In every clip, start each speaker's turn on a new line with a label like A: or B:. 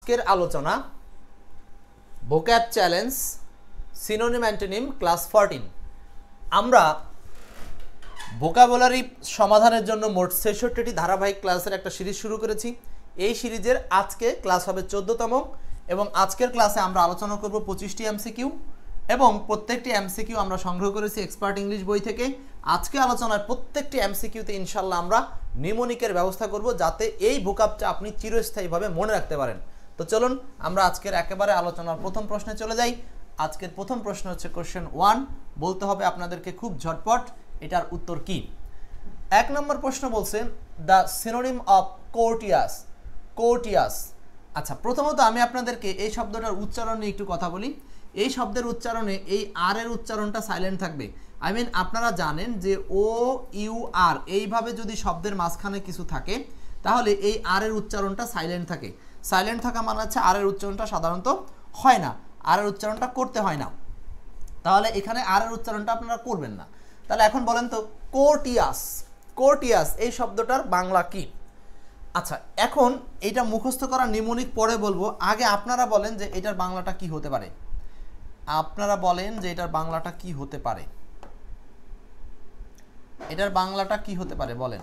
A: আজকের আলোচনা vocab challenge synonym antonym class 14। আমরা ভোকাবুলারি সমাধানের জন্য মোট ৬৬টি ধারাবাহিক ক্লাসের একটা সিরিজ শুরু করেছি। এই সিরিজের আজকে ক্লাস হবে ১৪তম এবং আজকের ক্লাসে আমরা আলোচনা করব ২৫টি এমসিকিউ এবং প্রত্যেকটি এমসিকিউ আমরা সংগ্রহ করেছি এক্সপার্ট ইংলিশ বই থেকে। আজকে আলোচনার প্রত্যেকটি এমসিকিউতে ইনশাল্লাহ আমরা নিমোনিকের ব্যবস্থা করব যাতে এই ভোকাবটা আপনি চিরস্থায়ীভাবে মনে রাখতে পারেন। তো চলুন আমরা আজকের একেবারে আলোচনার প্রথম প্রশ্নে চলে যাই। আজকের প্রথম প্রশ্ন হচ্ছে কোশ্চেন 1, বলতে হবে আপনাদেরকে খুব ঝটপট এটার উত্তর কি। ১ নম্বর প্রশ্ন বলছে দ্য সিনোনিম অফ কোর্টিয়াস। কোর্টিয়াস, আচ্ছা প্রথমত আমি আপনাদেরকে এই শব্দটার উচ্চারণ নিয়ে একটু কথা বলি। এই শব্দের উচ্চারণে এই আর এর উচ্চারণটা সাইলেন্ট থাকবে। আই মিন আপনারা জানেন যে ও ইউ আর এইভাবে যদি শব্দের মাঝখানে কিছু থাকে তাহলে এই আর এর উচ্চারণটা সাইলেন্ট থাকে। সাইলেন্ট থাকা মানে হচ্ছে আর এর উচ্চারণটা সাধারণত হয় না, আর এর উচ্চারণটা করতে হয় না, তাহলে এখানে আর এর উচ্চারণটা আপনারা করবেন না। তাহলে এখন বলেন তো কোর্টিয়াস, কোর্টিয়াস এই শব্দটার বাংলা কি? আচ্ছা এখন এইটা মুখস্থ করা নিমোনিক পরে বলবো, আগে আপনারা বলেন যে এটার বাংলাটা কি হতে পারে। আপনারা বলেন যে এটার বাংলাটা কি হতে পারে, এটার বাংলাটা কি হতে পারে বলেন।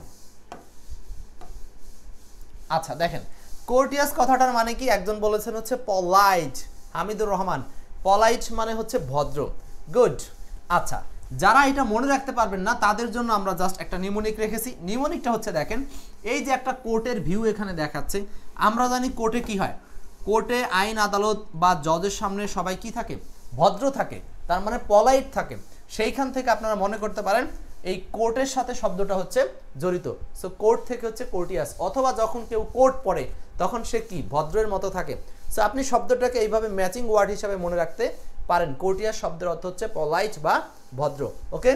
A: আচ্ছা দেখেন কোর্টিয়াস কথাটার মানে কি, একজন বলেছেন হচ্ছে পলাইট, হামিদুর রহমান, পলাইট মানে হচ্ছে ভদ্র। গুড। আচ্ছা যারা এটা মনে রাখতে পারবেন না তাদের জন্য আমরা জাস্ট একটা নিমোনিক রেখেছি। নিমোনিকটা হচ্ছে দেখেন এই যে একটা কোর্টের ভিউ এখানে দেখাচ্ছে, আমরা জানি কোর্টে কি হয়, কোর্টে আইন আদালত বা জজের সামনে সবাই কি থাকে, ভদ্র থাকে, তার মানে পলাইট থাকে। সেইখান থেকে আপনারা মনে করতে পারেন এই কোর্টের সাথে শব্দটা হচ্ছে জড়িত। সো কোর্ট থেকে হচ্ছে কোর্টিয়াস, অথবা যখন কেউ কোর্ট পড়ে তখন সে কি ভদ্রের মতো থাকে। সো আপনি শব্দটাকে এইভাবে ম্যাচিং ওয়ার্ড হিসাবে মনে রাখতে পারেন। কোর্টিয়াস শব্দের অর্থ হচ্ছে পলাইট বা ভদ্র। ওকে,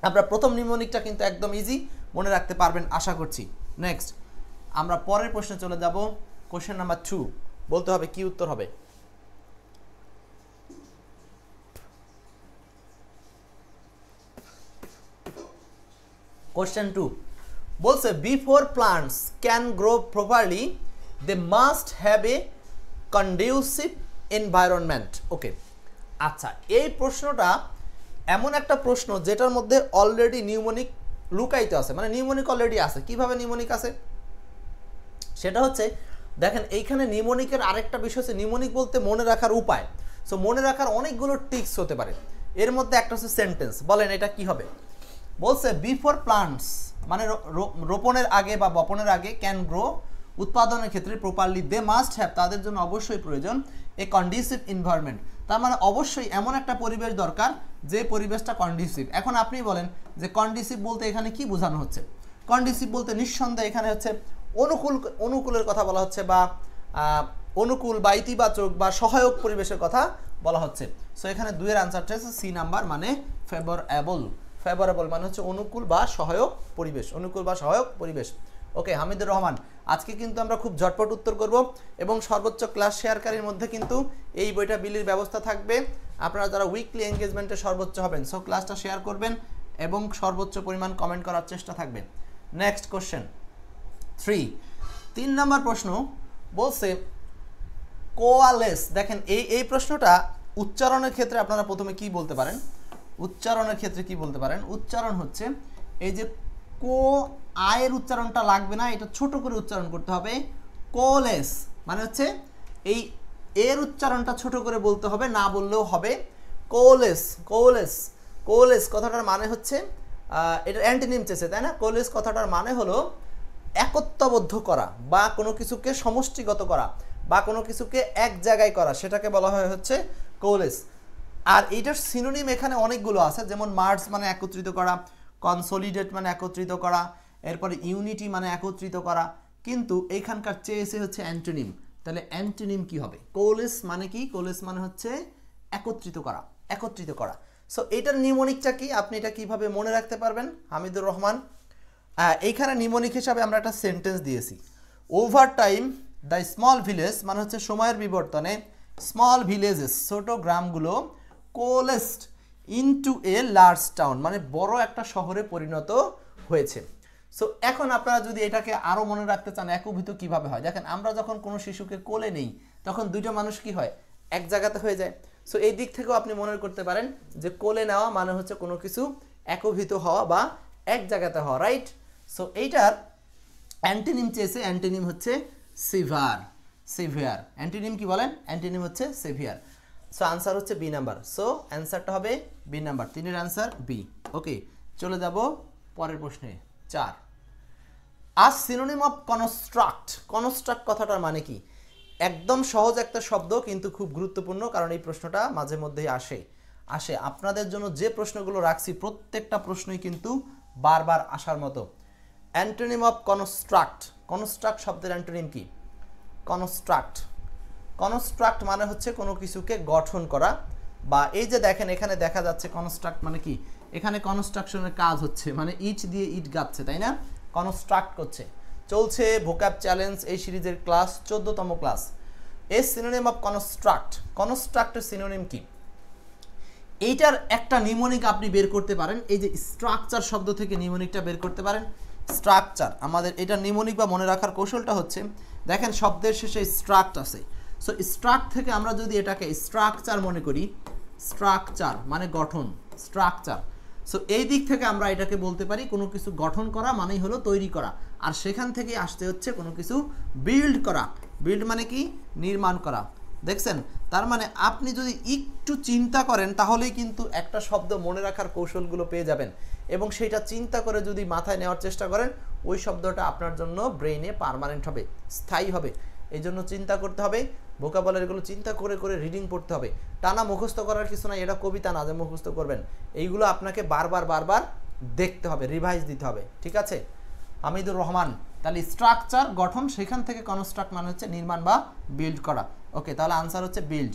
A: আমরা প্রথম নিমোনিকটা কিন্তু একদম ইজি মনে রাখতে পারবেন আশা করছি। নেক্সট আমরা পরের প্রশ্নে চলে যাব। কোশ্চেন নাম্বার 2, বলতে হবে কি উত্তর হবে। Question 2 বলছে before plants can grow properly they must have a conducive environment. ওকে আচ্ছা এই প্রশ্নটা এমন একটা প্রশ্ন যেটার মধ্যে অলরেডি নিউমোনিক লুকায়িত আছে, মানে নিউমোনিক অলরেডি আছে। কিভাবে নিউমোনিক আছে সেটা হচ্ছে দেখেন এইখানে নিউমোনিকের আরেকটা বিষয় হচ্ছে নিউমোনিক বলতে মনে রাখার উপায়। সো মনে রাখার অনেকগুলো টিক্স হতে পারে, এর মধ্যে একটা হচ্ছে সেন্টেন্স। বলেন এটা কি হবে। বলছে বিফোর প্লান্টস মানে রোপণের আগে বা বপনের আগে, ক্যান গ্রো উৎপাদনের ক্ষেত্রে, প্রপারলি দে মাস্ট হ্যাভ তাদের জন্য অবশ্যই প্রয়োজন এ কন্ডিসিভ এনভায়রনমেন্ট, তার মানে অবশ্যই এমন একটা পরিবেশ দরকার যে পরিবেশটা কন্ডিসিভ। এখন আপনি বলেন যে কন্ডিসিভ বলতে এখানে কি বোঝানো হচ্ছে। কন্ডিসিভ বলতে নিঃসন্দেহে এখানে হচ্ছে অনুকূলের কথা বলা হচ্ছে, বা অনুকূল বা ইতিবাচক বা সহায়ক পরিবেশের কথা বলা হচ্ছে। সো এখানে 2 এর আনসারটা হচ্ছে সি নাম্বার, মানে ফেভারেবল। ফেভারেবল মানে হচ্ছে অনুকূল বা সহায়ক পরিবেশ, অনুকূল বা সহায়ক পরিবেশ। ওকে হামিদুর রহমান, আজকে কিন্তু আমরা খুব ঝটপট উত্তর করব এবং সর্বোচ্চ ক্লাস শেয়ারকারীর মধ্যে কিন্তু এই বইটা বিলির ব্যবস্থা থাকবে। আপনারা যারা উইকলি এঙ্গেজমেন্টে সর্বোচ্চ হবেন সো ক্লাসটা শেয়ার করবেন এবং সর্বোচ্চ পরিমাণ কমেন্ট করার চেষ্টা থাকবে। নেক্সট কোশ্চেন 3 নম্বর প্রশ্ন বলছে কোয়ালেস। দেখেন এই প্রশ্নটা উচ্চারণের ক্ষেত্রে আপনারা প্রথমে কি বলতে পারেন, উচ্চারণের ক্ষেত্রে কি বলতে পারেন। উচ্চারণ হচ্ছে এই যে কো আয়ের উচ্চারণটা লাগবে না, এটা ছোট করে উচ্চারণ করতে হবে। কোলেস মানে হচ্ছে এই এর উচ্চারণটা ছোট করে বলতে হবে, না বললেও হবে। কোলেস, কোলেস, কোলেস কথাটার মানে হচ্ছে এটা অ্যান্টিনিম চেয়েছে তাই না। কোলেস কথাটার মানে হলো একত্ববদ্ধ করা বা কোনো কিছুকে সমষ্টিগত করা বা কোনো কিছুকে এক জায়গায় করা, সেটাকে বলা হয় হচ্ছে কোলেস। আর এইটার সিনোনিম এখানে অনেকগুলো আছে, যেমন মার্জ মানে একত্রিত করা, কনসোলিডেট মানে একত্রিত করা, এরপরে ইউনিটি মানে একত্রিত করা, কিন্তু এইখানকার চেয়েছে হচ্ছে অ্যান্টোনিম। তাহলে অ্যান্টোনিম কি হবে। কোলেস মানে কি, কোলেস মানে হচ্ছে একত্রিত করা, একত্রিত করা। সো এইটার নিমোনিকটা কি, আপনি এটা কিভাবে মনে রাখতে পারবেন হামিদুর রহমান। এইখানে নিমোনিক হিসাবে আমরা একটা সেন্টেন্স দিয়েছি, over time the small village মানে হচ্ছে সময়ের বিবর্তনে স্মল ভিলেজেস ছোট গ্রামগুলো কোলেস্ট ইনটু এ লার্জ টাউন মানে বড় একটা শহরে পরিণত হয়েছে। সো এখন আপনারা যদি এটাকে আরো মনে রাখতে চান একীভূত কিভাবে হয়, দেখেন আমরা যখন কোনো শিশুকে কোলে নেই তখন দুইটা মানুষ কি হয়, এক জায়গাতে হয়ে যায়। সো এই দিক থেকেও আপনি মনে করতে পারেন যে কোলে নেওয়া মানে হচ্ছে কোনো কিছু একীভূত হওয়া বা এক জায়গাতে হওয়া, রাইট। সো এইটার অ্যান্টিনিম চেয়েছে, অ্যান্টিনিম হচ্ছে সিভিয়ার। সিভিয়ার অ্যান্টিনিম কি বলেন, অ্যান্টিনিম হচ্ছে সিভিয়ার। সো আনসার হচ্ছে বি নাম্বার। সো অ্যান্সারটা হবে বি নাম্বার, 3-এর অ্যান্সার বি। ওকে, চলে যাব পরের প্রশ্নে 4। আ সিনোনিম অফ কনস্ট্রাক্ট। কনস্ট্রাক্ট কথাটার মানে কি? একদম সহজ একটা শব্দ কিন্তু খুব গুরুত্বপূর্ণ, কারণ এই প্রশ্নটা মাঝে মধ্যেই আসে আপনাদের জন্য যে প্রশ্নগুলো রাখছি প্রত্যেকটা প্রশ্নই কিন্তু বারবার আসার মতো। Antonym of construct. কনস্ট্রাক্ট শব্দের অ্যান্টোনিম কি? কনস্ট্রাক্ট। কনস্ট্রাক্ট মানে হচ্ছে কোনো কিছুকে গঠন করা, বা এই যে দেখেন এখানে দেখা যাচ্ছে কনস্ট্রাক্ট মানে কি, এখানে কনস্ট্রাকশনের কাজ হচ্ছে, মানে ইট দিয়ে ইট গাচ্ছে, তাই না? কনস্ট্রাক্ট করছে। চলছে ভোকাব চ্যালেঞ্জ এই সিরিজের ক্লাস 14তম class. A synonym of construct. কনস্ট্রাক্টের সিনোনিম কি? এইটার একটা নিমোনিক আপনি বের করতে পারেন, এই যে স্ট্রাকচার শব্দ থেকে নিমোনিকটা বের করতে পারেন। স্ট্রাকচার আমাদের এটা নিমোনিক বা মনে রাখার কৌশলটা হচ্ছে, দেখেন শব্দের শেষে স্ট্রাক্ট আছে। সো স্ট্রাক্ট থেকে আমরা যদি এটাকে স্ট্রাকচার মনে করি, স্ট্রাকচার মানে গঠন, স্ট্রাকচার। সো এই দিক থেকে আমরা এটাকে বলতে পারি কোনো কিছু গঠন করা মানেই হলো তৈরি করা, আর সেখান থেকে আসতে হচ্ছে কোনো কিছু বিল্ড করা। বিল্ড মানে কি? নির্মাণ করা। দেখছেন, তার মানে আপনি যদি একটু চিন্তা করেন তাহলেই কিন্তু একটা শব্দ মনে রাখার কৌশলগুলো পেয়ে যাবেন, এবং সেইটা চিন্তা করে যদি মাথায় নেওয়ার চেষ্টা করেন ওই শব্দটা আপনার জন্য ব্রেইনে পার্মানেন্ট হবে, স্থায়ী হবে। এই জন্য চিন্তা করতে হবে, ভোকাবুলারিগুলো চিন্তা করে করে রিডিং পড়তে হবে। টানা মুখস্থ করার কিছু নাই, এটা কবিতা না যে মুখস্থ করবেন, এইগুলো আপনাকে বারবার বারবার দেখতে হবে, রিভাইজ দিতে হবে, ঠিক আছে? হামিদুর রহমান। তাহলে স্ট্রাকচার গঠন, সেখান থেকে কনস্ট্রাক্ট মানে হচ্ছে নির্মাণ বা বিল্ড করা। ওকে, তাহলে আনসার হচ্ছে বিল্ড।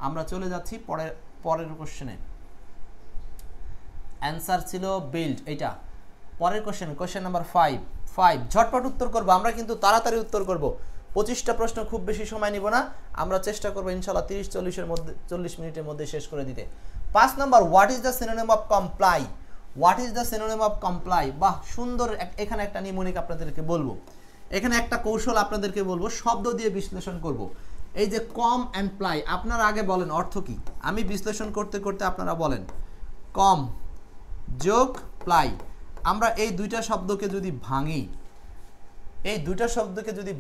A: আমরা চলে যাচ্ছি পরের কোশ্চেনে। অ্যান্সার ছিল বিল্ড এইটা। পরের কোশ্চেন নাম্বার 5। ঝটপট উত্তর করব, আমরা কিন্তু তাড়াতাড়ি উত্তর করব। 25টা প্রশ্ন, খুব বেশি সময় নিব না, আমরা চেষ্টা করবো ইনশাল্লাহ 30-40 মিনিটের মধ্যে শেষ করে দিতে। 5 number, what is the synonym of comply? What is the synonym of comply? বাহ, সুন্দর। এখানে একটা নিমোনিক আপনাদেরকে বলবো, এখানে একটা কৌশল আপনাদেরকে বলবো, শব্দ দিয়ে বিশ্লেষণ করব। এই যে কম অ্যান্ড প্লাই, আপনারা আগে বলেন অর্থ কি, আমি বিশ্লেষণ করতে করতে আপনারা বলেন। কম যোগ প্লাই, আমরা এই দুইটা শব্দকে যদি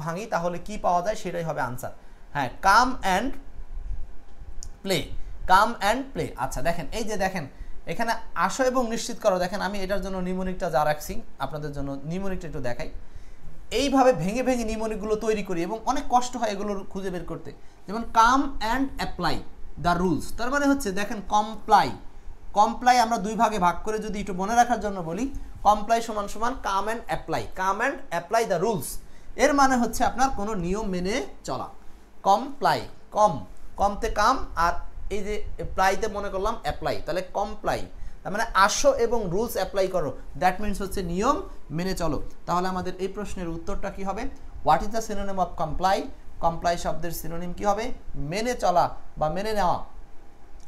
A: ভাঙি, তাহলে কি পাওয়া যায় সেটাই হবে আনসার। হ্যাঁ, কাম অ্যান্ড প্লে। আচ্ছা দেখেন, এই যে দেখেন এখানে আসো এবং নিশ্চিত করো। দেখেন আমি এটার জন্য নিমোনিকটা যা রাখছি আপনাদের জন্য, নিমোনিকটা একটু দেখাই। এইভাবে ভেঙে ভেঙে নিমোনিকগুলো তৈরি করি এবং অনেক কষ্ট হয় এগুলো খুঁজে বের করতে। যেমন কাম অ্যান্ড অ্যাপ্লাই দ্য রুলস, তার মানে হচ্ছে দেখেন কমপ্লাই আমরা দুই ভাগে ভাগ করে যদি একটু মনে রাখার জন্য বলি, কমপ্লাই সমান সমান কাম অ্যান্ড অ্যাপ্লাই দ্য রুলস। এর মানে হচ্ছে আপনার কোনো নিয়ম মেনে চলা। কমপ্লাই, কমতে কাম, আর এই যে প্লাইতে মনে করলাম অ্যাপ্লাই, তাহলে কমপ্লাই তার মানে আসো এবং রুলস অ্যাপ্লাই করো, দ্যাট মিনস হচ্ছে নিয়ম মেনে চলো। তাহলে আমাদের এই প্রশ্নের উত্তরটা কি হবে? What is the synonym of comply শব্দের সিনোনিম কি হবে? মেনে চলা বা মেনে নেওয়া,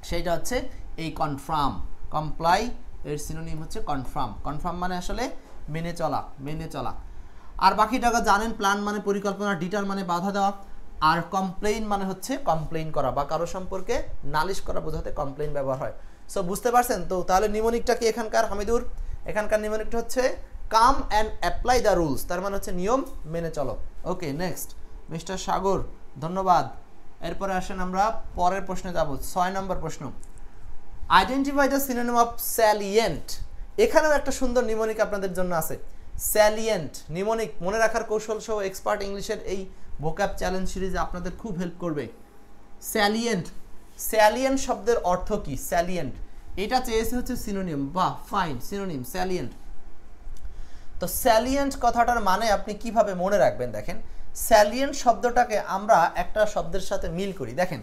A: সেইটা হচ্ছে এই কনফার্ম। কমপ্লাই এর সিনোনিম হচ্ছে কনফার্ম মানে আসলে মেনে চলা। আর বাকিটাকে জানেন, প্ল্যান মানে পরিকল্পনা, ডিটার মানে বাধা দেওয়া, আর কমপ্লেইন মানে হচ্ছে কমপ্লেইন করা বা কারো সম্পর্কে নালিশ করা বোঝাতে কমপ্লেইন ব্যবহার হয়। সো বুঝতে পারছেন তো? তাহলে নিমোনিকটা কি এখানকার হামিদুর? এখানকার নিমোনিকটা হচ্ছে কাম অ্যান্ড অ্যাপ্লাই দ্য রুলস, তার মানে হচ্ছে নিয়ম মেনে চলো। ওকে, নেক্সট মিস্টার সাগর, ধন্যবাদ। এরপরে আসেন আমরা পরের প্রশ্নে যাব, 6 নম্বর প্রশ্ন। Identify the synonym of salient. এখানেও একটা সুন্দর নিমোনিক আপনাদের জন্য আছে। স্যালিয়েন্ট নিমোনিক মনে রাখার কৌশল সহ এক্সপার্ট ইংলিশের এই ভোকাব চ্যালেঞ্জ সিরিজে আপনাদের খুব হেল্প করবে। স্যালিয়েন্ট শব্দের অর্থ কি? স্যালিয়েন্ট এটা চেয়েছে হচ্ছে সিনোনিম, বাহ ফাইন, সিনোনিম স্যালিয়েন্ট। তো স্যালিয়েন্ট কথাটার মানে আপনি কিভাবে মনে রাখবেন? দেখেন, স্যালিয়েন্ট শব্দটাকে আমরা একটা শব্দের সাথে মিল করি। দেখেন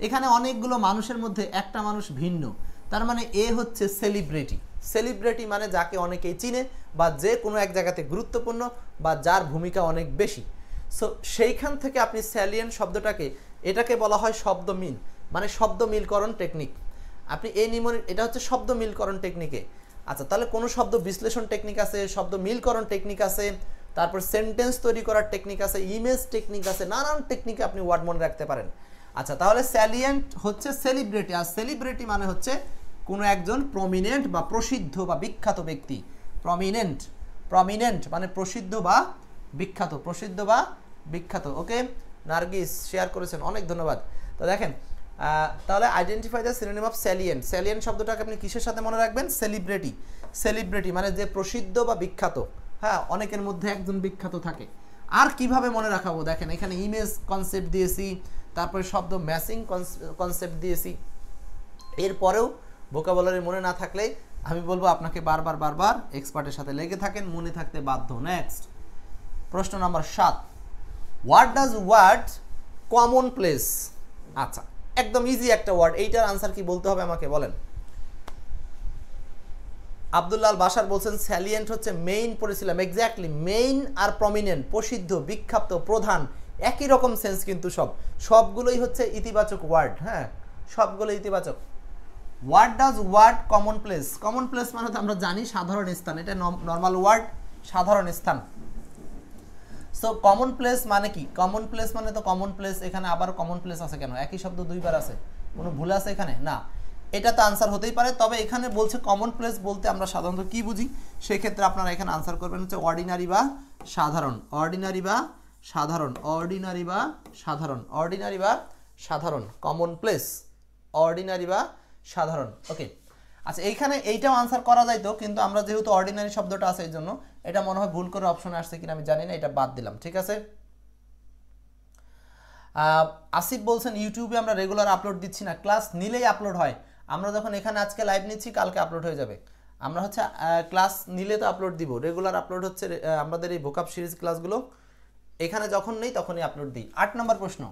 A: এখানে অনেকগুলো মানুষের মধ্যে একটা মানুষ ভিন্ন, তার মানে এ হচ্ছে সেলিব্রিটি মানে যাকে অনেকেই চিনে বা যে কোনো এক জায়গাতে গুরুত্বপূর্ণ বা যার ভূমিকা অনেক বেশি। সো সেইখান থেকে আপনি স্যালিয়েন্ট শব্দটাকে, এটাকে বলা হয় শব্দ মিল, মানে শব্দ মিলকরণ টেকনিক। আপনি এই নিমোনিক, এটা হচ্ছে শব্দ মিলকরণ টেকনিকে আচ্ছা, তাহলে কোনো শব্দ বিশ্লেষণ টেকনিক আছে, শব্দ মিলকরণ টেকনিক আছে, তারপর সেন্টেন্স তৈরি করার টেকনিক আছে, ইমেজ টেকনিক আছে, নানান টেকনিকে আপনি ওয়ার্ড মনে রাখতে পারেন। আচ্ছা, তাহলে স্যালিয়েন্ট হচ্ছে সেলিব্রিটি, আর সেলিব্রিটি মানে হচ্ছে কোনো একজন প্রমিনেন্ট বা প্রসিদ্ধ বা বিখ্যাত ব্যক্তি। প্রমিনেন্ট মানে প্রসিদ্ধ বা বিখ্যাত, প্রসিদ্ধ বা বিখ্যাত। ওকে, নার্গিস শেয়ার করেছেন, অনেক ধন্যবাদ। তো দেখেন, তাহলে identify the synonym of salient. Salient শব্দটাকে আপনি কিসের সাথে মনে রাখবেন? সেলিব্রিটি মানে যে প্রসিদ্ধ বা বিখ্যাত, হ্যাঁ, অনেকের মধ্যে একজন বিখ্যাত থাকে। আর কিভাবে মনে রাখাবো? দেখেন, এখানে ইমেজ কনসেপ্ট দিয়েছি, তারপরে শব্দ ম্যাচিং কনসেপ্ট দিয়েছি। এরপরেও ভোকাবুলারি মনে না থাকলে আমি বলবো আপনাকে বারবার এক্সপার্টের সাথে লেগে থাকেন, মনে থাকতে বাধ্য। নেক্সট প্রশ্ন number 7, what does word common place? আচ্ছা, একদম ইজি একটা ওয়ার্ড, এইটার আনসার কি বলতে হবে আমাকে বলেন। আব্দুল্লাহ বাশার বলছেন স্যালিয়েন্ট হচ্ছে মেইন, পড়েছিলাম এক্স্যাক্টলি। মেইন আর প্রমিনেন্ট, প্রসিদ্ধ, বিখ্যাত, প্রধান, একই রকম সেন্স, কিন্তু সবগুলোই হচ্ছে ইতিবাচক ওয়ার্ড। হ্যাঁ, সবগুলো ইতিবাচক। What does word common place? Common place মানে তো আমরা জানি সাধারণ স্থান, এটা নর্মাল ওয়ার্ড, সাধারণ স্থান। সো কমন প্লেস মানে কি? কমন প্লেস মানে তো কমন প্লেস, এখানে আবার কমন প্লেস আছে কেন? একই শব্দ দুইবার আছে, কোনো ভুল আছে এখানে? না, এটা তো আনসার হতেই পারে। তবে এখানে বলছে কমন প্লেস বলতে আমরা সাধারণত কি বুঝি, সেই ক্ষেত্রে আপনারা এখানে আনসার করবেন হচ্ছে অর্ডিনারি বা সাধারণ। অর্ডিনারি বা সাধারণ, অর্ডিনারি বা সাধারণ, অর্ডিনারি বা সাধারণ, কমন প্লেস, অর্ডিনারি বা সাধারণ। ওকে, আচ্ছা, এইখানে এইটাও আনসার করা যাইতো, কিন্তু আমরা যেহেতু অর্ডিনারি শব্দটা আছে এই জন্য এটা মনে হয় ভুল করে অপশনে আসছে কিনা আমি জানি না, এটা বাদ দিলাম। ঠিক আছে। আসিফ বলছেন ইউটিউবে আমরা রেগুলার আপলোড দিচ্ছি না, ক্লাস নিলেই আপলোড হয়। আমরা যখন এখানে আজকে লাইভ নিচ্ছি, কালকে আপলোড হয়ে যাবে। আমরা হচ্ছে ক্লাস নিলে তো আপলোড দিব, রেগুলার আপলোড হচ্ছে আমাদের এই ভোকাব সিরিজ ক্লাসগুলো। এখানে যখন নেই তখনই আপলোড দিই। 8 নম্বর প্রশ্ন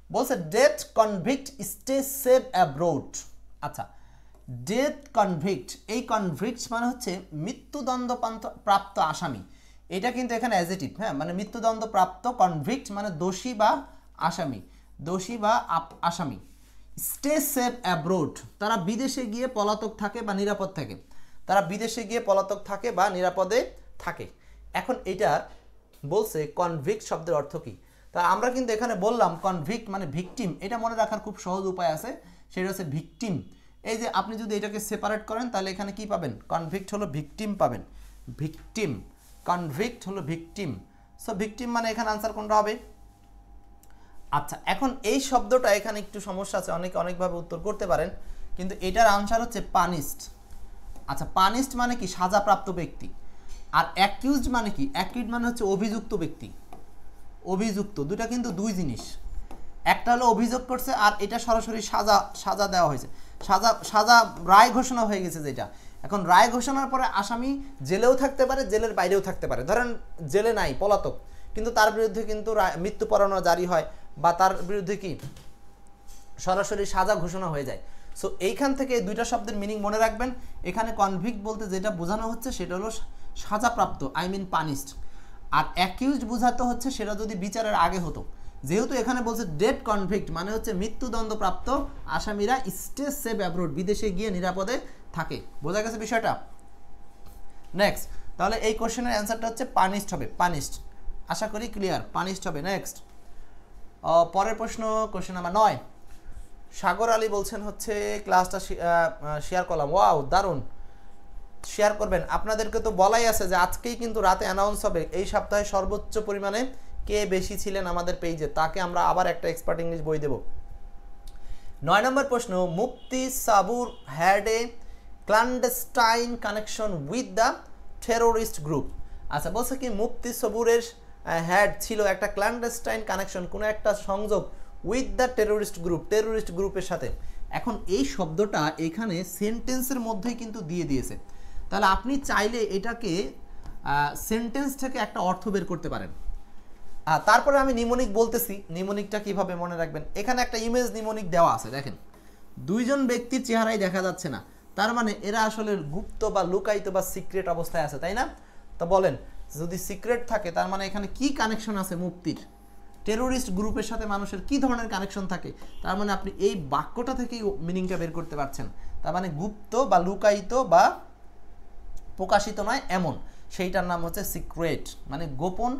A: বলছে death convict stay save abroad. আচ্ছা, ডেথ কনভিক্ট, এই কনভিক্ট মানে হচ্ছে মৃত্যুদণ্ড প্রাপ্ত আসামি। এটা কিন্তু এখানে অ্যাডজেক্টিভ, হ্যাঁ, মানে মৃত্যুদণ্ড প্রাপ্ত, কনভিক্ট মানে দোষী বা আসামি, দোষী বা আসামি। স্টে সেভ অ্যাব্রোড, তারা বিদেশে গিয়ে পলাতক থাকে বা নিরাপদ থাকে, তারা বিদেশে গিয়ে পলাতক থাকে বা নিরাপদে থাকে। এখন এটা বলছে কনভিক্ট শব্দের অর্থ কি? তা আমরা কিন্তু এখানে বললাম কনভিক্ট মানে ভিকটিম, এটা মনে রাখার খুব সহজ উপায় আছে, সেটা হচ্ছে ভিকটিম। এই যে আপনি যদি এটাকে সেপারেট করেন তাহলে এখানে কি পাবেন? কনভিক্ট হলো ভিকটিম পাবেন, ভিকটিম, কনভিক্ট হলো ভিকটিম। সো ভিকটিম মানে এখানে আনসার কোনটা হবে? আচ্ছা, এখন এই শব্দটা এখানে একটু সমস্যা আছে, অনেকে অনেকভাবে উত্তর করতে পারেন, কিন্তু এটার আনসার হচ্ছে পানিশড। আচ্ছা, পানিশড মানে কি? সাজাপ্রাপ্ত ব্যক্তি। আর অ্যাকিউজড মানে কি? অ্যাকিউজড মানে হচ্ছে অভিযুক্ত ব্যক্তি, অভিযুক্ত। দুটা কিন্তু দুই জিনিস, একটা হলো অভিযোগ করছে আর এটা সরাসরি সাজা দেওয়া হয়েছে, সাজা রায় ঘোষণা হয়ে গেছে যেটা। এখন রায় ঘোষণার পরে আসামি জেলেও থাকতে পারে, জেলের বাইরেও থাকতে পারে। ধরেন জেলে নাই, পলাতক, কিন্তু তার বিরুদ্ধে কিন্তু মৃত্যু পরোয়ানা জারি হয় বা তার বিরুদ্ধে কি সরাসরি সাজা ঘোষণা হয়ে যায়। সো এইখান থেকে এই দুইটা শব্দের মিনিং মনে রাখবেন। এখানে কনভিক্ট বলতে যেটা বোঝানো হচ্ছে সেটা হলো সাজাপ্রাপ্ত, আই মিন পানিশড। আর অ্যাকিউজড বোঝাতে হচ্ছে সেটা যদি বিচারের আগে হতো। যেহেতু এখানে বলছে ডেথ কনভিক্ট মানে হচ্ছে মৃত্যুদণ্ডপ্রাপ্ত আসামিরা স্টে সেভ অ্যাব্রোড, বিদেশে গিয়ে নিরাপদে থাকে। বোঝা গেছে বিষয়টা? নেক্সট, তাহলে এই কোশ্চেনের অ্যান্সারটা হচ্ছে পানিশড হবে, পানিশড। আশা করি ক্লিয়ার, পানিশড হবে। নেক্সট পরের প্রশ্ন, কোশ্চেন নাম্বার 9। সাগর আলী বলছেন হচ্ছে ক্লাসটা শেয়ার করলাম। ওয়াও, দারুণ, শেয়ার করবেন। আপনাদেরকে তো বলাই আছে যে আজকেই কিন্তু রাতে অ্যানাউন্স হবে এই সপ্তাহে সর্বোচ্চ পরিমাণে কে বেশি ছিলেন আমাদের পেজে, তাকে আমরা আবার একটা এক্সপার্ট ইংলিশ বই দেব। 9 নম্বর প্রশ্ন, Mufti Sabur had a clandestine connection with the terrorist group. আচ্ছা, বলছে কি মুফতি সাবুরের হ্যাড ছিল একটা ক্ল্যান্ডেস্টাইন কানেকশন, কোনো একটা সংযোগ with the terrorist group, terrorist গ্রুপের সাথে। এখন এই শব্দটা এখানে সেন্টেন্সের মধ্যেই কিন্তু দিয়ে দিয়েছে, তাহলে আপনি চাইলে এটাকে সেন্টেন্স থেকে একটা অর্থ বের করতে পারেন। তারপরে আমি নিমোনিক বলতেছি, নিমোনিকটা কিভাবে মনে রাখবেন। এখানে একটা ইমেজ নিমোনিক দেওয়া আছে, দেখেন দুইজন ব্যক্তির চেহারাই দেখা যাচ্ছে না, তার মানে এরা আসলে গুপ্ত বা লুকায়িত বা সিক্রেট অবস্থায় আছে, তাই না? তো বলেন, যদি সিক্রেট থাকে তার মানে এখানে কি কানেকশন আছে মুফতির? টেরোরিস্ট গ্রুপের সাথে মানুষের কি ধরনের কানেকশন থাকে? তার মানে আপনি এই বাক্যটা থেকেই মিনিংটা বের করতে পারছেন। তার মানে গুপ্ত বা লুকায়িত বা প্রকাশিত নয় এমন, সেইটার নাম হচ্ছে সিক্রেট, মানে গোপন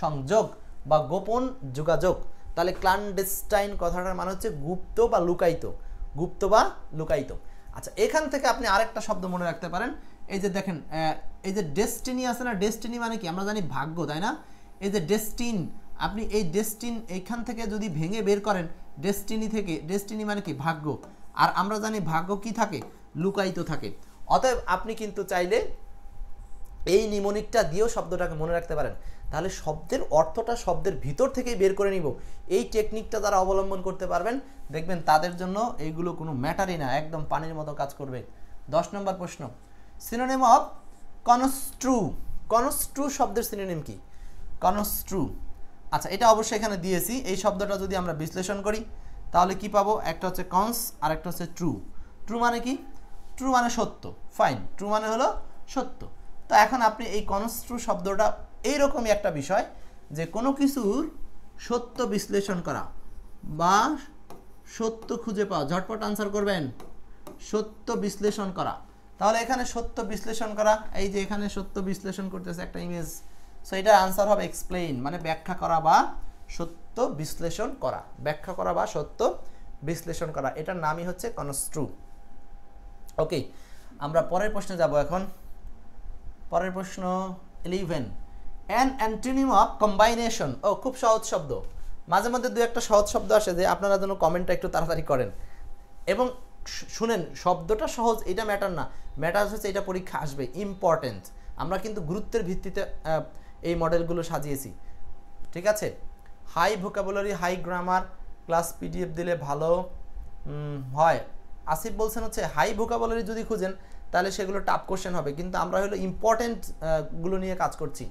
A: সংযোগ বা গোপন যোগাযোগ। তাহলে ক্লান্ডেস্টাইন কথাটার মানে হচ্ছে গুপ্ত বা লুকায়িত, গুপ্ত বা লুকায়িত। আচ্ছা, এখান থেকে আপনি আরেকটা শব্দ মনে রাখতে পারেন, এই যে দেখেন এই যে ডেস্টিনি আছে না, ডেস্টিনি মানে কি আমরা জানি ভাগ্য, তাই না? এই যে ডেস্টিন, আপনি এই ডেস্টিন এইখান থেকে যদি ভেঙে বের করেন ডেস্টিনি থেকে, ডেস্টিনি মানে কি ভাগ্য, আর আমরা জানি ভাগ্য কি থাকে, লুকায়িত থাকে। অতএব আপনি কিন্তু চাইলে এই নিমোনিকটা দিয়েও শব্দটাকে মনে রাখতে পারেন। তাহলে শব্দের অর্থটা শব্দের ভিতর থেকেই বের করে নিব, এই টেকনিকটা যারা অবলম্বন করতে পারবেন দেখবেন তাদের জন্য এইগুলো কোনো ম্যাটারই না, একদম পানির মতো কাজ করবে। 10 নম্বর প্রশ্ন, সিনোনিম অফ কনস্ট্রু। কনস্ট্রু শব্দের সিনোনিম কি? কনস্ট্রু। আচ্ছা, এটা অবশ্যই এখানে দিয়েছি। এই শব্দটা যদি আমরা বিশ্লেষণ করি তাহলে কি পাবো? একটা হচ্ছে কনস আর একটা হচ্ছে ট্রু। ট্রু মানে কি? ট্রু মানে সত্য, ফাইন, ট্রু মানে হলো সত্য। তো এখন আপনি এই কনস্ট্রু শব্দটা এইরকমই একটা বিষয় যে কোনো কিছুর সত্য বিশ্লেষণ করা বা সত্য খুঁজে পাওয়া। ঝটপট আনসার করবেন, সত্য বিশ্লেষণ করা। তাহলে এখানে সত্য বিশ্লেষণ করা, এই যে এখানে সত্য বিশ্লেষণ করতেছে একটা ইমেজ, সো এটার আনসার হবে এক্সপ্লেইন, মানে ব্যাখ্যা করা বা সত্য বিশ্লেষণ করা, ব্যাখ্যা করা বা সত্য বিশ্লেষণ করা, এটার নামই হচ্ছে কনস্ট্রু। ওকে, আমরা পরের প্রশ্নে যাব এখন। পরের প্রশ্ন 11, অ্যান অ্যান্টোনিম অফ কম্বাইনেশন। ও, খুব সহজ শব্দ, মাঝে মধ্যে দু একটা সহজ শব্দ আসে যে আপনারা যেন কমেন্টটা একটু তাড়াতাড়ি করেন এবং শুনেন। শব্দটা সহজ এটা ম্যাটার না, ম্যাটার হচ্ছে এটা পরীক্ষা আসবে, ইম্পর্টেন্ট। আমরা কিন্তু গুরুত্বের ভিত্তিতে এই মডেলগুলো সাজিয়েছি, ঠিক আছে? High vocabulary, high grammar class PDF দিলে ভালো হয়। আসিফ বলছেন হচ্ছে হাই ভোকাবুলারি যদি খুঁজেন তাহলে সেগুলো টাফ কোশ্চেন হবে, কিন্তু আমরা হলো ইম্পর্টেন্ট গুলো নিয়ে কাজ করছি।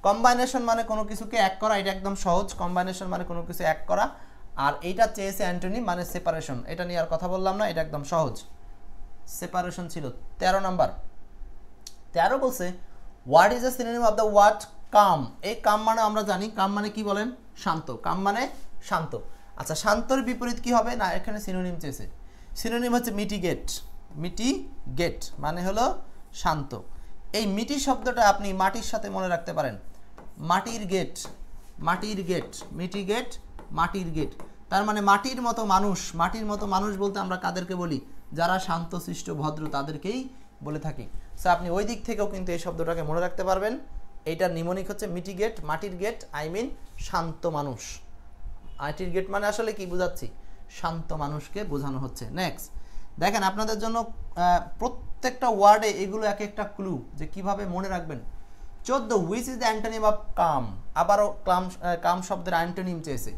A: কম্বাইনেশন মানে কোনো কিছুকে এক করা, এটা একদম সহজ। কম্বাইনেশন মানে কোনো কিছু এক করা, আর এইটা চেয়েছে অ্যান্টোনিম মানে সেপারেশন, এটা নিয়ে আর কথা বললাম না, এটা একদম সহজ। সেপারেশন ছিল 13 নাম্বার। 13 বলছে what is the synonym of the word calm. এই কাম মানে আমরা জানি, কাম মানে কি বলেন? শান্ত। কাম মানে শান্ত। আচ্ছা, শান্তর বিপরীত কি হবে? না, এখানে সিনোনিম চেয়েছে। সিনোনিম হচ্ছে মিটিগেট। মিটিগেট মানে হলো শান্ত। এই মিটি শব্দটা আপনি মাটির সাথে মনে রাখতে পারেন, মাটির গেট, মাটির গেট, মিটিগেট, মাটির গেট। তার মানে মাটির মতো মানুষ। মাটির মতো মানুষ বলতে আমরা কাদেরকে বলি? যারা শান্তশিষ্ট ভদ্র, তাদেরকেই বলে থাকি। সো আপনি ওই দিক থেকেও কিন্তু এই শব্দটাকে মনে রাখতে পারবেন। এইটার নিমোনিক হচ্ছে মিটিগেট, মাটির গেট, আই মিন শান্ত মানুষ। মাটির গেট মানে আসলে কি বোঝাচ্ছি? শান্ত মানুষকে বোঝানো হচ্ছে। নেক্সট দেখেন, আপনাদের জন্য প্রত্যেকটা ওয়ার্ডে এগুলো এক একটা ক্লু যে কিভাবে মনে রাখবেন। 14, which is the antonym of calm. আবারও কাম শব্দের অ্যান্টোনিম চেয়েছে,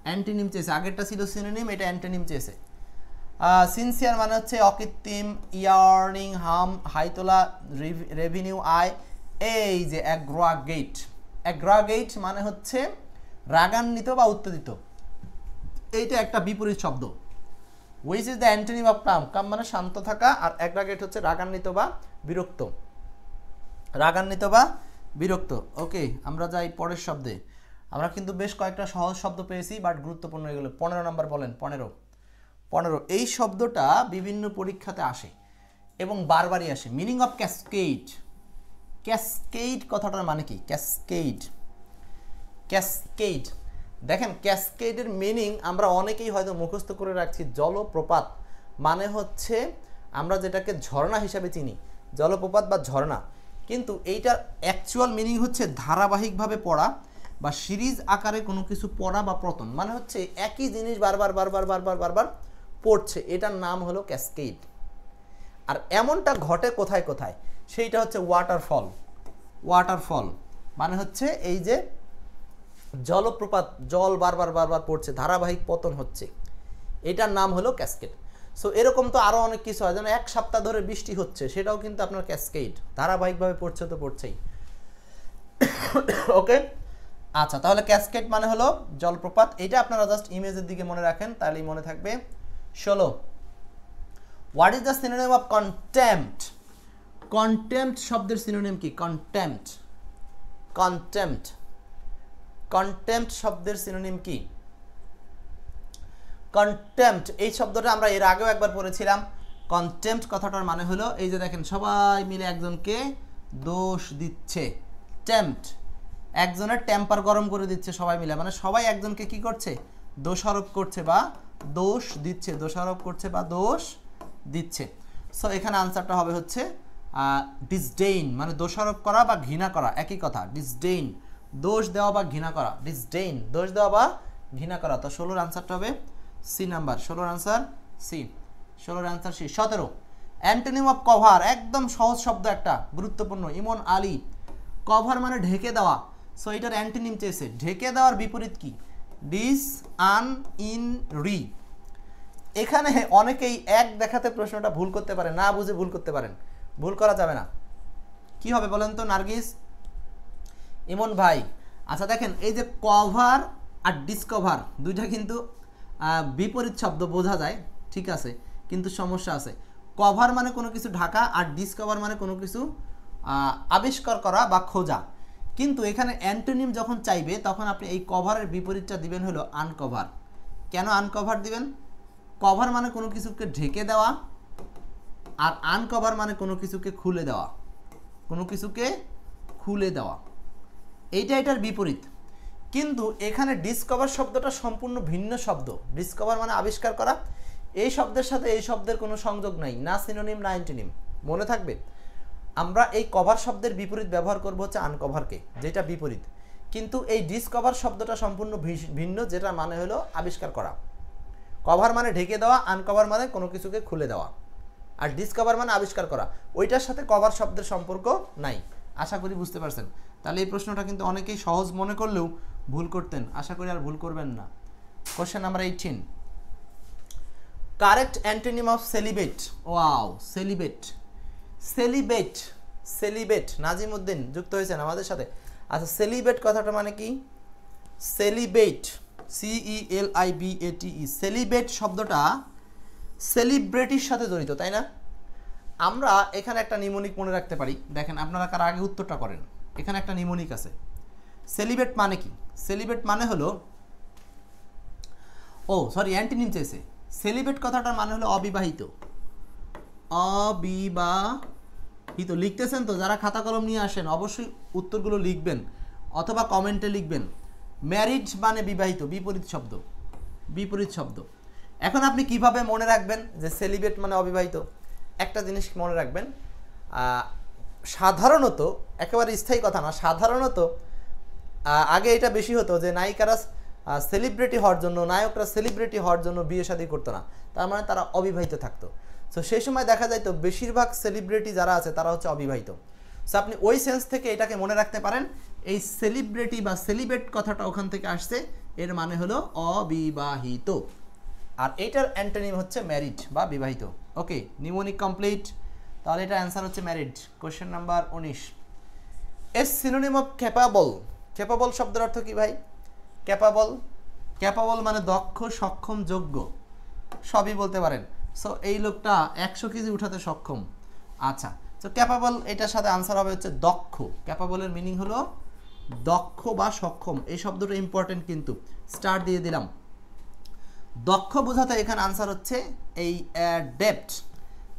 A: অ্যান্টোনিম চেয়েছে। আগেরটা ছিল সিনোনিম, এটা অ্যান্টোনিম চেয়েছে। সিনসিয়ার মানে হচ্ছে অকৃত্রিম, ইয়ার্নিং হাম, হাইতোলা, রেভিনিউ আয়। এই যে অ্যাগ্রাগেট, অ্যাগ্রাগেট মানে হচ্ছে রাগান্বিত বা উত্তেজিত, এইটা একটা বিপরীত শব্দ। Which is the antonym of calm. Calm মানে শান্ত থাকা, আর অ্যাগ্রাগেট হচ্ছে রাগান্বিত বা বিরক্ত, রাগান্বিত বা বিরক্ত। ওকে, আমরা যাই পরের শব্দে। আমরা কিন্তু বেশ কয়েকটা সহজ শব্দ পেয়েছি, বাট গুরুত্বপূর্ণ এগুলো। 15 নম্বর বলেন। 15 এই শব্দটা বিভিন্ন পরীক্ষাতে আসে এবং বারবারই আসে। Meaning of cascade. ক্যাসকেড কথাটার মানে কি? Cascade, cascade. দেখেন, ক্যাসকেডের মিনিং আমরা অনেকেই হয়তো মুখস্থ করে রাখছি। জলপ্রপাত মানে হচ্ছে আমরা যেটাকে ঝর্ণা হিসাবে চিনি, জলপ্রপাত বা ঝর্ণা, কিন্তু এইটার অ্যাকচুয়াল মিনিং হচ্ছে ধারাবাহিকভাবে পড়া বা সিরিজ আকারে কোনো কিছু পড়া বা পতন, মানে হচ্ছে একই জিনিস বারবার বারবার বারবার বারবার পড়ছে, এটার নাম হলো ক্যাসকেড। আর এমনটা ঘটে কোথায় কোথায়, সেইটা হচ্ছে ওয়াটারফল। ওয়াটারফল মানে হচ্ছে এই যে জলপ্রপাত, জল বারবার বারবার পড়ছে, ধারাবাহিক পতন হচ্ছে, এটার নাম হলো ক্যাসকেড। সো এরকম তো আরও অনেক কিছু হয়, যেন এক সপ্তাহ ধরে বৃষ্টি হচ্ছে, সেটাও কিন্তু আপনার ক্যাসকেড, ধারাবাহিকভাবে পড়ছে তো পড়ছেই। ওকে, আচ্ছা, তাহলে ক্যাসকেড মানে হলো জলপ্রপাত। এটা আপনারা জাস্ট ইমেজের দিকে মনে রাখেন, তাহলেই মনে থাকবে। 16, what is the synonym of contempt. Contempt শব্দের সিনোনিম কি? কন্টেম্পট, কন্টেম্পট, কন্টেম্পট শব্দের সিনোনিম কি? কন্টেম্পট এই শব্দটা আমরা এর আগেও একবার পড়েছিলাম। কন্টেম্পট কথাটার মানে হলো এই যে দেখেন সবাই মিলে একজনকে দোষ দিচ্ছে, টেম্পট, একজনের টেম্পার গরম করে দিচ্ছে সবাই মিলে, মানে সবাই একজনকে কি করছে, দোষারোপ করছে বা দোষ দিচ্ছে, দোষারোপ করছে বা দোষ দিচ্ছে। সো এখানে আনসারটা হবে হচ্ছে ডিসডেইন, মানে দোষারোপ করা বা ঘৃণা করা একই কথা। ডিসডেইন দোষ দেওয়া বা ঘৃণা করা, ডিসডেইন দোষ দেওয়া বা ঘৃণা করা। তো 16-র আনসারটা হবে সি নাম্বার, 16-র আনসার সি, 16-র answer C. 17 antonym of cover, একদম সহজ শব্দ একটা, গুরুত্বপূর্ণ। ইমন আলী, কভার মানে ঢেকে দেওয়া, সো এটার অ্যান্টোনিম চেয়েছে। ঢেকে দেওয়ার বিপরীত কি? ডিস আন ইন রি। এখানে অনেকেই এক দেখাতে প্রশ্নটা ভুল করতে পারে, না বুঝে ভুল করতে পারেন, ভুল করা যাবে না। কি হবে বলেন তো নার্গিস, ইমন ভাই? আচ্ছা দেখেন এই যে কভার আর ডিসকভার দুইটা কিন্তু বিপরীত শব্দ, বোঝা যায় ঠিক আছে, কিন্তু সমস্যা আছে। কভার মানে কোনো কিছু ঢাকা আর ডিসকভার মানে কোনো কিছু আবিষ্কার করা বা খোঁজা। কিন্তু এখানে অ্যান্টোনিম যখন চাইবে তখন আপনি এই কভারের বিপরীতটা দিবেন হলো আনকভার। কেন আনকভার দিবেন? কভার মানে কোনো কিছুকে ঢেকে দেওয়া আর আনকভার মানে কোনো কিছুকে খুলে দেওয়া, কোনো কিছুকে খুলে দেওয়া, এইটা এটার বিপরীত। কিন্তু এখানে ডিসকভার শব্দটা সম্পূর্ণ ভিন্ন শব্দ। ডিসকভার মানে আবিষ্কার করা, এই শব্দের সাথে এই শব্দের কোনো সংযোগ নাই, না সিনোনিম না অ্যান্টোনিম। মনে থাকবে আমরা এই কভার শব্দের বিপরীত ব্যবহার করব হচ্ছে আনকভারকে, যেটা বিপরীত। কিন্তু এই ডিসকভার শব্দটা সম্পূর্ণ ভিন্ন, যেটা মানে হলো আবিষ্কার করা। কভার মানে ঢেকে দেওয়া, আনকভার মানে কোনো কিছুকে খুলে দেওয়া, আর ডিসকভার মানে আবিষ্কার করা। ওইটার সাথে কভার শব্দের সম্পর্ক নাই। আশা করি বুঝতে পারছেন। তাহলে এই প্রশ্নটা কিন্তু অনেকেই সহজ মনে করলেও ভুল করতেন, আশা করি আর ভুল করবেন না। Question number 18, correct antonym of celibate. Wow, celibate, celibate, celibate. Nazim Uddin যুক্ত হয়েছেন আমাদের সাথে। আচ্ছা সেলিবেট কথাটা মানে কি? সেলিবেট, CELIBATE, সেলিবেট শব্দটা সেলিব্রিটির সাথে জড়িত, তাই না? আমরা এখানে একটা নিমোনিক মনে রাখতে পারি। দেখেন আপনারা কার আগে উত্তরটা করেন, এখানে একটা নিমোনিক আছে। সেলিবেট মানে কি? সেলিবেট মানে হলো, ও সরি অ্যান্টোনিম চেয়েছে। সেলিবেট কথাটার মানে হলো অবিবাহিত, অবিবাহিত। লিখতেছেন তো? যারা খাতা কলম নিয়ে আসেন অবশ্যই উত্তরগুলো লিখবেন অথবা কমেন্টে লিখবেন। ম্যারিড মানে বিবাহিত, বিপরীত শব্দ, বিপরীত শব্দ। এখন আপনি কিভাবে মনে রাখবেন যে সেলিবেট মানে অবিবাহিত? একটা জিনিস মনে রাখবেন, সাধারণত, একেবারে স্থায়ী কথা না, সাধারণত আগে এটা বেশি হতো যে নায়িকারা সেলিব্রিটি হওয়ার জন্য, নায়করা সেলিব্রিটি হওয়ার জন্য বিয়ে শাদী করতো না, তার মানে তারা অবিবাহিত থাকতো। সো সেই সময় দেখা যায় তো বেশিরভাগ সেলিব্রিটি যারা আছে তারা হচ্ছে অবিবাহিত। সো আপনি ওই সেন্স থেকে এটাকে মনে রাখতে পারেন, এই সেলিব্রিটি বা সেলিব্রেট কথাটা ওখান থেকে আসছে, এর মানে হলো অবিবাহিত। আর এইটার অ্যান্টোনিম হচ্ছে ম্যারিড বা বিবাহিত। ওকে, নিমোনিক কমপ্লিট। তাহলে এটা অ্যান্সার হচ্ছে ম্যারিড। কোশ্চেন নাম্বার 19, এর সিনোনিম অফ ক্যাপাবল। ক্যাপাবল শব্দের অর্থ কি ভাই? ক্যাপাবল, ক্যাপাবল মানে দক্ষ, সক্ষম, যোগ্য, সবই বলতে পারেন। সো এই লোকটা 100 কেজি উঠাতে সক্ষম। আচ্ছা, তো ক্যাপাবল, এটার সাথে আনসার হবে হচ্ছে দক্ষ। ক্যাপাবলের মিনিং হলো দক্ষ বা সক্ষম। এই শব্দটা ইম্পর্টেন্ট, কিন্তু স্টার দিয়ে দিলাম। দক্ষ বোঝাতে এখানে আনসার হচ্ছে এই অ্যাডেপ্ট।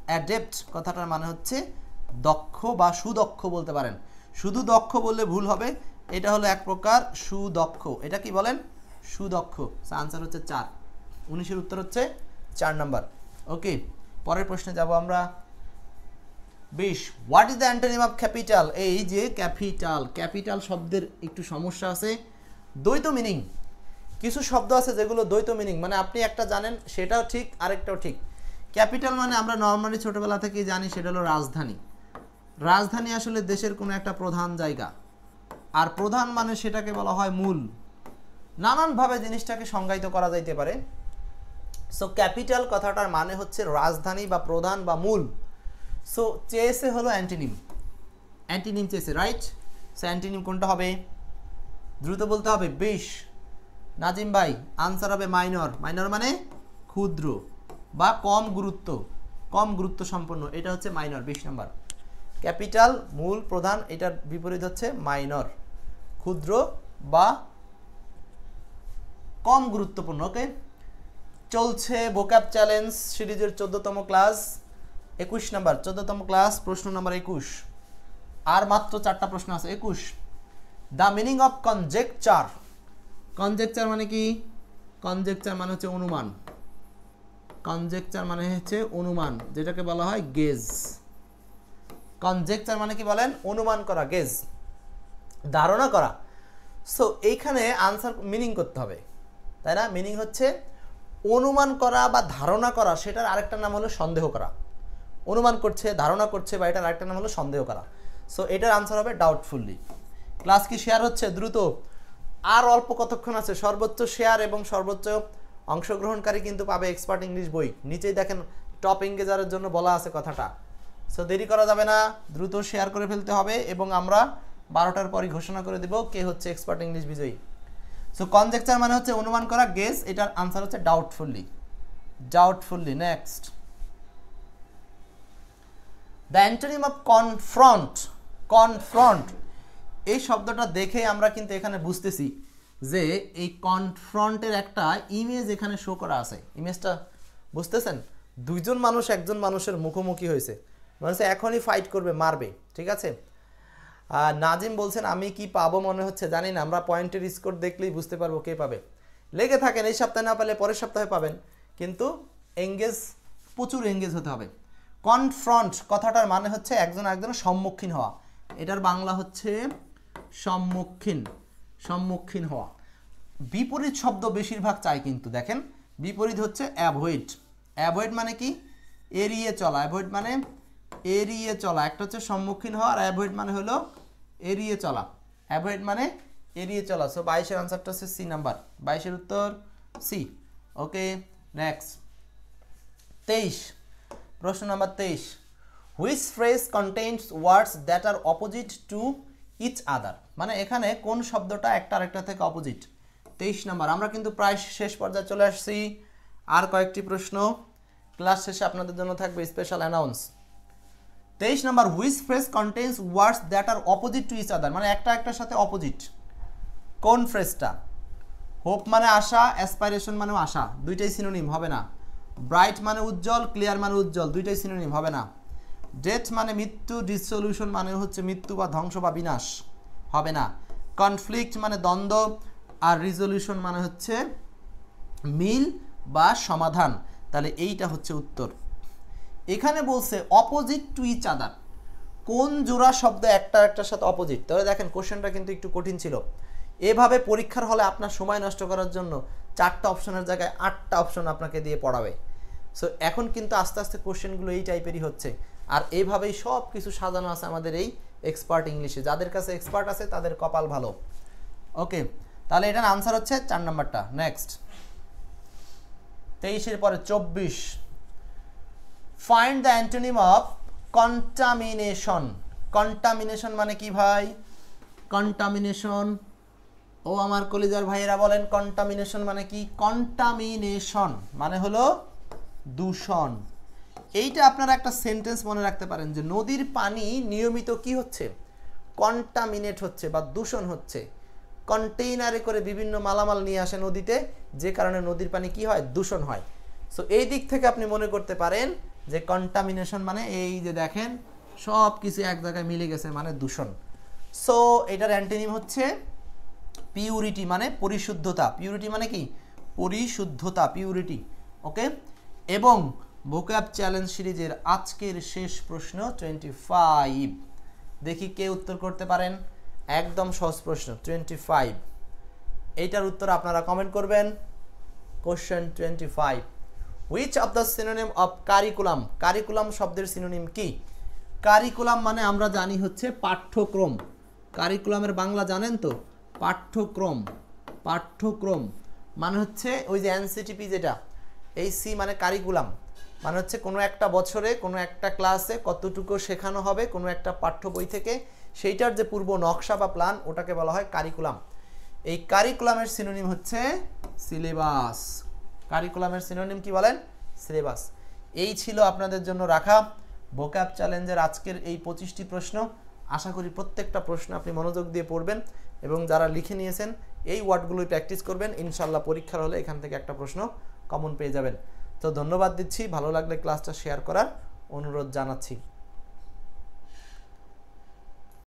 A: অ্যাডেপ্ট কথাটার মানে হচ্ছে দক্ষ বা সুদক্ষ বলতে পারেন। শুধু দক্ষ বললে ভুল হবে, এটা হলো এক প্রকার সুদক্ষ। এটা কি বলেন? সুদক্ষ। আনসার হচ্ছে 4। 19-এর উত্তর হচ্ছে 4 নাম্বার। ওকে, পরের প্রশ্নে যাব আমরা। 20, what is the antonym of capital? এই যে ক্যাপিটাল, ক্যাপিটাল শব্দের একটু সমস্যা আছে, দ্বৈত মিনিং। কিছু শব্দ আছে যেগুলো দ্বৈত মিনিং, মানে আপনি একটা জানেন সেটাও ঠিক আরেকটাও ঠিক। ক্যাপিটাল মানে আমরা নর্মালি ছোটবেলা থেকেই জানি সেটা হলো রাজধানী। রাজধানী আসলে দেশের কোনো একটা প্রধান জায়গা, আর প্রধান মানে সেটাকে বলা হয় মূল। নানানভাবে জিনিসটাকে সংজ্ঞায়িত করা যাইতে পারে। সো ক্যাপিটাল কথাটার মানে হচ্ছে রাজধানী বা প্রধান বা মূল। সো চেয়েছে হলো অ্যান্টোনিম, অ্যান্টোনিম চেয়েছে, রাইট? সো অ্যান্টোনিম কোনটা হবে? দ্রুত বলতে হবে। 20, নাজিম ভাই আনসার হবে মাইনর। মাইনর মানে ক্ষুদ্র বা কম গুরুত্ব, কম গুরুত্ব সম্পন্ন, এটা হচ্ছে মাইনর। 20 নাম্বার। ক্যাপিটাল মূল প্রধান, এটার বিপরীত হচ্ছে মাইনর, ক্ষুদ্র বা কম গুরুত্বপূর্ণ। ওকে, চলছে ভোক্যাব চ্যালেঞ্জ সিরিজের 14তম ক্লাস। 21 নাম্বার 14তম ক্লাস প্রশ্ন নাম্বার 21 আর মাত্র 4টা প্রশ্ন আছে 21 the meaning of conjecture conjecture মানে কি কনজেকচার মানে হচ্ছে অনুমান কনজেকচার মানে হচ্ছে অনুমান যেটাকে বলা হয় গেজ কনজেকচার মানে কি বলেন অনুমান করা গেজ ধারণা করা সো এইখানে আনসার মিনিং করতে হবে তাই না মিনিং হচ্ছে অনুমান করা বা ধারণা করা সেটার আরেকটা নাম হলো সন্দেহ করা অনুমান করছে ধারণা করছে বা এটার আরেকটা নাম হলো সন্দেহ করা সো এটার আনসার হবে ডাউটফুলি ক্লাস কি শেয়ার হচ্ছে দ্রুত আর অল্প কতক্ষণ আছে সর্বোচ্চ শেয়ার এবং সর্বোচ্চ অংশগ্রহণকারী কিন্তু পাবে এক্সপার্ট ইংলিশ বই নিচেই দেখেন টপ এঙ্গেজারের জন্য বলা আছে কথাটা সো দেরি করা যাবে না দ্রুত শেয়ার করে ফেলতে হবে এবং আমরা 12টার পরই ঘোষণা করে দেব কে হচ্ছে এক্সপার্ট ইংলিশ বিজয়ী সো কনজেকচার মানে হচ্ছে অনুমান করা গেস এটার আনসার হচ্ছে doubtfully next the antonym of confront এই শব্দটা দেখে আমরা কিন্তু এখানে বুঝতেছি যে এই কনফ্রন্টের একটা ইমেজ এখানে শো করা আছে ইমেজটা বুঝতেছেন দুইজন মানুষ একজন মানুষের মুখোমুখি হয়েছে মানে এখনই ফাইট করবে মারবে ঠিক আছে নাজিম বলছেন আমি কি পাবো মনে হচ্ছে জানি না আমরা পয়েন্টের স্কোর দেখলেই বুঝতে পারবো কে পাবে লেগে থাকেন এই সপ্তাহে না পেলে পরের সপ্তাহে পাবেন কিন্তু প্রচুর এঙ্গেজ হতে হবে কনফ্রন্ট কথাটার মানে হচ্ছে একজন একজনের সম্মুখীন হওয়া এটার বাংলা হচ্ছে সম্মুখীন হওয়া বিপরীত শব্দ বেশিরভাগ চাই কিন্তু দেখেন বিপরীত হচ্ছে অ্যাভয়েড মানে কি এড়িয়ে চলা একটা হচ্ছে সম্মুখীন হওয়া আর অ্যাভয়েড মানে হলো এড়িয়ে চলা সো 22 এর আনসারটা হচ্ছে সি নাম্বার 22 এর উত্তর সি ওকে নেক্সট 23 প্রশ্ন number 23 which phrase contains words that are opposite to each other মানে এখানে কোন শব্দটা একটা আরেকটা থেকে অপোজিট 23 নাম্বার আমরা কিন্তু প্রায় শেষ পর্যায়ে চলে আসছি আর কয়েকটি প্রশ্ন ক্লাস শেষে আপনাদের জন্য থাকবে special announce 23 number which phrase contains words that are opposite to each other মানে একটা একটার সাথে অপোজিট কোন ফ্রেজটা হোপ মানে আশা অ্যাসপাইরেশন মানে আশা দুইটাই সিনোনিম হবে না ব্রাইট মানে উজ্জ্বল ক্লিয়ার মানে উজ্জ্বল দুইটাই সিনোনিম হবে না ডেথ মানে মৃত্যু ডিসলিউশন মানে হচ্ছে মৃত্যু বা ধ্বংস বা বিনাশ হবে না কনফ্লিক্ট মানে দ্বন্দ্ব আর রিজলিউশন মানে হচ্ছে মিল বা সমাধান তাহলে এইটা হচ্ছে উত্তর এখানে বলছে অপোজিট টু ইচ আদার কোন জোড়া শব্দ একটা একটার সাথে অপোজিট তাহলে দেখেন কোশ্চেনটা কিন্তু একটু কঠিন ছিল এভাবে পরীক্ষার হলে আপনার সময় নষ্ট করার জন্য 4টা অপশনের জায়গায় 8টা অপশন আপনাকে দিয়ে পড়াবে সো এখন কিন্তু আস্তে আস্তে কোশ্চেনগুলো এই টাইপেরই হচ্ছে আর এইভাবেই সব কিছু সাজানো আছে আমাদের এই এক্সপার্ট ইংলিশে যাদের কাছে এক্সপার্ট আছে তাদের কপাল ভালো ওকে তাহলে এটার আনসার হচ্ছে 4 নাম্বারটা নেক্সট 23 এর পরে 24 find the antonym of contamination মানে কি ভাই কন্টামিনেশন ও আমার কলিজার ভাইয়েরা বলেন কন্টামিনেশন মানে কি কন্টামিনেশন মানে হলো দূষণ এইটা আপনারা একটা সেন্টেন্স মনে রাখতে পারেন যে নদীর পানি নিয়মিত কি হচ্ছে কন্টামিনেট হচ্ছে বা দূষণ হচ্ছে কন্টেইনারে করে বিভিন্ন মালামাল নিয়ে আসে নদীতে যে কারণে নদীর পানি কি হয় দূষণ হয় সো এই দিক থেকে আপনি মনে করতে পারেন যে কন্টামিনেশন মানে এই যে দেখেন সব কিছু এক জায়গায় মিলে গেছে মানে দূষণ সো এটার অ্যান্টোনিম হচ্ছে পিউরিটি মানে পরিশুদ্ধতা পিউরিটি মানে কি পরিশুদ্ধতা পিউরিটি ওকে এবং ভোক্যাব চ্যালেঞ্জ সিরিজের আজকের শেষ প্রশ্ন 25 দেখি কে উত্তর করতে পারেন একদম সহজ প্রশ্ন 25 এইটার উত্তর আপনারা কমেন্ট করবেন question 25 which of the synonym of curriculum শব্দের সিনোনিম কি কারিকুলাম মানে আমরা জানি হচ্ছে পাঠ্যক্রম কারিকুলামের বাংলা জানেন তো পাঠ্যক্রম মানে হচ্ছে ওই যে এনসিটিপি যেটা এই সি মানে কারিকুলাম মানে হচ্ছে কোনো একটা বছরে কোনো একটা ক্লাসে কতটুকু শেখানো হবে কোনো একটা পাঠ্য বই থেকে সেইটার যে পূর্ব নকশা বা প্ল্যান ওটাকে বলা হয় কারিকুলাম এই কারিকুলামের সিনোনিম হচ্ছে সিলেবাস কারিকুলামের সিনোনিম কি বলেন সিলেবাস এই ছিল আপনাদের জন্য রাখা ভোক্যাব চ্যালেঞ্জের আজকের এই 25টি প্রশ্ন আশা করি প্রত্যেকটা প্রশ্ন আপনি মনোযোগ দিয়ে পড়বেন এবং যারা লিখে নিয়েছেন এই ওয়ার্ডগুলোই প্র্যাকটিস করবেন ইনশাআল্লাহ পরীক্ষার হলে এখান থেকে একটা প্রশ্ন কমন পেয়ে যাবেন তো ধন্যবাদ দিচ্ছি ভালো লাগলে ক্লাসটা শেয়ার করার অনুরোধ জানাচ্ছি।